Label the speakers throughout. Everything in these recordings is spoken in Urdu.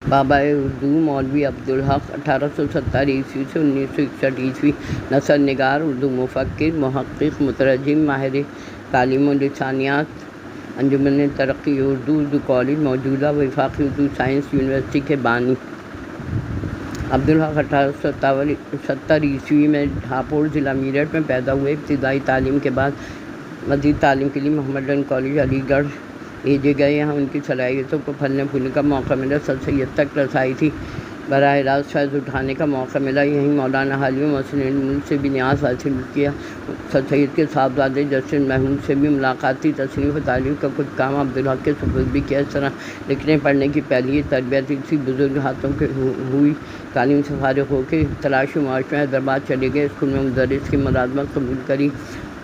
Speaker 1: بابا اردو مولوی عبدالحق 1870 عیسوی سے 1961 عیسوی نثر نگار، اردو مفکر، محقق، مترجم، ماہر تعلیم و لسانیات، انجمن ترقی اردو کالج موجودہ وفاقی اردو سائنس یونیورسٹی کے بانی۔ عبدالحق 1870 عیسوی میں ہاپوڑ ضلع میرٹھ میں پیدا ہوئے۔ ابتدائی تعلیم کے بعد مزید تعلیم کے لیے محمد ڈن کالج علی گڑھ بھیجے گئے۔ یہاں ان کی صلاحیتوں کو پھلنے پھولنے کا موقع ملا۔ سر سید تک رسائی تھی، براہ راست فیض اٹھانے کا موقع ملا۔ یہیں مولانا حلیمہ محسن الملک سے بھی نیاز حاصل کیا۔ سر سید کے صاحبزادے جسٹس محمود سے بھی ملاقات تھی۔ تصنیف و تعلیم کا کچھ کام عبدالحق کے سپرد بھی کیا۔ اس طرح لکھنے پڑھنے کی پہلی تربیت اسی بزرگ ہاتھوں کے ہوئی۔ تعلیم سے فارغ ہو کے تلاش معاش میں حیدرآباد چلے گئے۔ اسکول میں مدرس کی ملازمت قبول کری،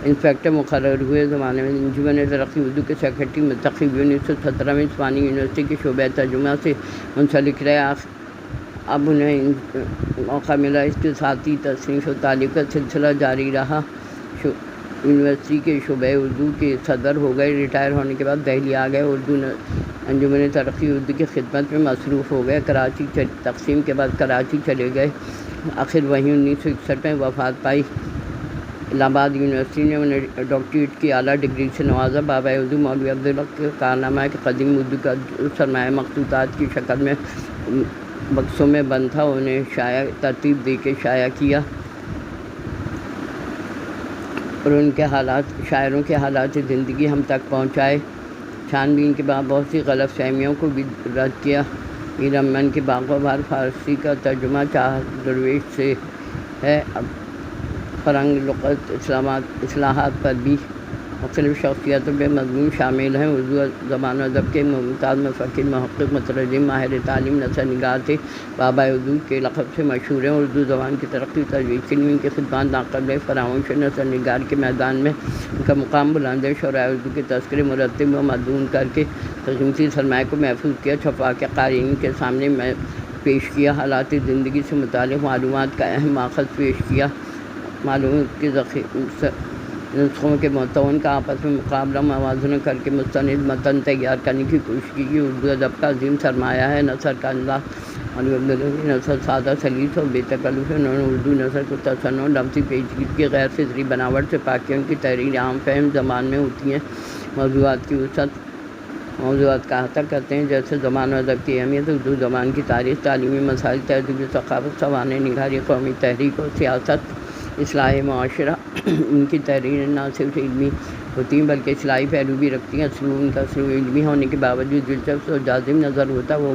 Speaker 1: انسپکٹر مقرر ہوئے۔ زمانے میں انجمن ترقی اردو کے سیکرٹری منتخب ہوئے۔ 1917 میں عثمانی یونیورسٹی کے شعبہ ترجمہ سے منسلک رہے۔ اب انہیں موقع ملا، اس کے ساتھ ہی تصنیف و تعلیم کا سلسلہ جاری رہا۔ یونیورسٹی کے شعبہ اردو کے صدر ہو گئے۔ ریٹائر ہونے کے بعد دہلی آ گئے۔ اردو انجمن ترقی اردو کی خدمت میں مصروف ہو گئے۔ کراچی تقسیم کے بعد کراچی چلے گئے، آخر وہیں 1961 میں وفات پائی۔ الہ آباد یونیورسٹی نے انہیں ڈاکٹریٹ کی اعلیٰ ڈگری سے نوازا۔ بابا اردو مولوی عبدالحق کا کارنامہ ہے کہ قدیم اردو کا سرمایہ مخطوطات کی شکل میں بکسوں میں بند تھا، انہیں ترتیب دے کے شائع کیا اور ان کے شاعروں کے حالات زندگی ہم تک پہنچائے۔ چھان بین کے بعد بہت سی غلط فہمیوں کو بھی رد کیا۔ میر امن کے باغ و بہار فارسی کا ترجمہ چاہت درویش سے ہے۔ اب فرنگ لغت اصلاحات پر بھی مختلف شخصیتوں کے مضمون شامل ہیں۔ اردو زبان و ادب کے ممتاز مفکر، محقق، مترجم، ماہر تعلیم، نثر نگار تھے۔ بابا اردو کے لقب سے مشہور ہیں۔ اردو زبان کی ترقی و ترویج کے لیے ان کی خدمات ناقابل فراموش ہیں۔ نثر نگار کے میدان میں ان کا مقام بلند ہے۔ شعراء اردو کے تذکرے مرتب و مدون کر کے قیمتی سرمایہ کو محفوظ کیا، چھپا کے قارئین کے سامنے پیش کیا۔ حالات زندگی سے متعلق معلومات کا اہم ماخذ پیش کیا۔ معلومات کے نسخوں کے متون کا آپس میں مقابلہ موازنہ کر کے مستند متن تیار کرنے کی کوشش کی۔ اردو ادب کا عظیم سرمایہ ہے۔ نثر کا انداز مولوی عبدالحق نثر سادہ سلیس اور بے تکلف ہے۔ انہوں نے اردو نثر کو تصنع، لفظی پیچیدگی کی غیر فطری بناوٹ سے پاک کیا۔ ان کی تحریر عام فہم زبان میں ہوتی ہیں، موضوعات کی وسعت موضوعات کا احاطہ کرتے ہیں، جیسے زبان و ادب کی اہمیت، اردو زبان کی تاریخ، تعلیمی مسائل، تہذیبی ثقافت، سوانح نگاری، قومی تحریک اور سیاست، اصلاح معاشرہ۔ ان کی تحریریں نہ صرف علمی ہوتی ہیں بلکہ اصلاحی پہلو بھی رکھتی ہیں۔ ان کا اسلوب علمی ہونے کے باوجود دلچسپ اور جاذب نظر ہوتا ہے۔ وہ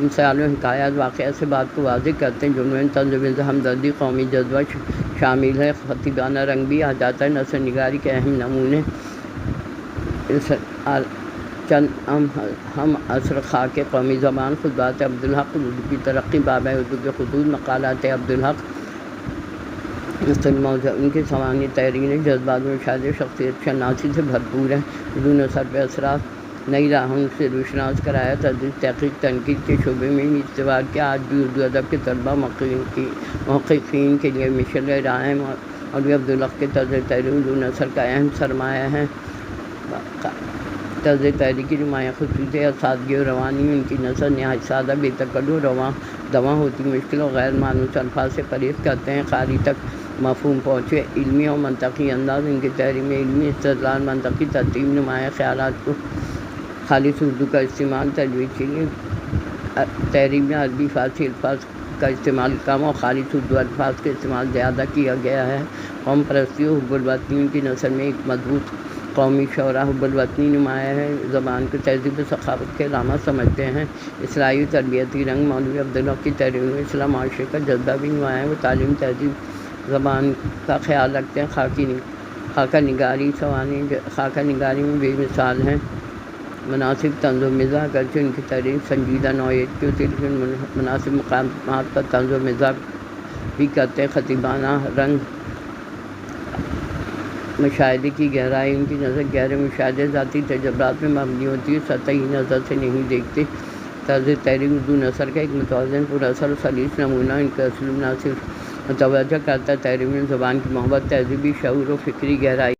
Speaker 1: مثالوں، حکایات، واقعات سے بات کو واضح کرتے ہیں، جن میں طنز و ہمدردی، قومی جذبہ شامل ہے۔ خطیبانہ رنگ بھی آ جاتا ہے۔ نثر نگاری کے اہم نمونے چند ہم عصر خاک قومی زبان، خطبات عبدالحق، اردو کی ترقی، بابا اردو کے خطوط، مقالات عبدالحق، ان کی سوانح تحریریں جذبات، مشاہدے، شخصیت شناسی سے بھرپور ہیں۔ اردو نثر پہ اثرات نئی راہوں سے روشناس کرایا۔ تدریس، تحقیق، تنقید کے شعبے میں بھی استوار کیا۔ آج بھی اردو ادب کے طلباء محققین کے لیے مشعل راہ ہیں۔ مولوی عبدالحق کے طرز تحریر اردو نثر کا اہم سرمایہ ہے۔ طرز تحریر کی نمایاں خصوصیت سادگی اور روانی، ان کی نثر نہایت سادہ، بے تکلف، رواں ہوتی، مشکل اور غیر مانوس الفاظ سے پرہیز کرتے ہیں، قاری تک مفہوم پہنچے۔ علمی اور منطقی انداز، ان کی تحریر میں علمی استدلال، منطقی ترتیب، نمایاں خیالات کو خالص اردو کا استعمال، تجوید کے لیے تحریر میں عربی فارسی الفاظ کا استعمال کم اور خالص اردو الفاظ کا استعمال زیادہ کیا گیا ہے۔ قوم پرستی و حب الوطنی، ان کی نثر میں ایک مضبوط قومی شعور، حب الوطنی نمایاں ہے۔ زبان کو تہذیب و ثقافت کے علامت سمجھتے ہیں۔ اصلاحی و تربیتی رنگ، مولوی عبدالحق کی تحریر میں اصلاح معاشرے کا جذبہ بھی نمایاں ہے۔ وہ تعلیم، تہذیب، زبان کا خیال رکھتے ہیں۔ خاکہ نگاری میں بے مثال ہیں۔ مناسب طنز و مزاح، اگرچہ ان کی تحریر سنجیدہ نوعیت کی ہوتی ہے لیکن مناسب مقامات پر طنز و مزاح بھی کرتے ہیں۔ خطیبانہ رنگ، مشاہدے کی گہرائی، ان کی نظر گہرے مشاہدے، ذاتی تجربات میں مبنی ہوتی ہے، سطحی نظر سے نہیں دیکھتے۔ طرز تحریر اردو نثر کا ایک متوازن، پر اثر و سلیس نمونہ۔ ان کا اسلوب نہ صرف متوجہ کرتا ہے تحریر میں زبان کی محبت، تہذیبی شعور و فکری گہرائی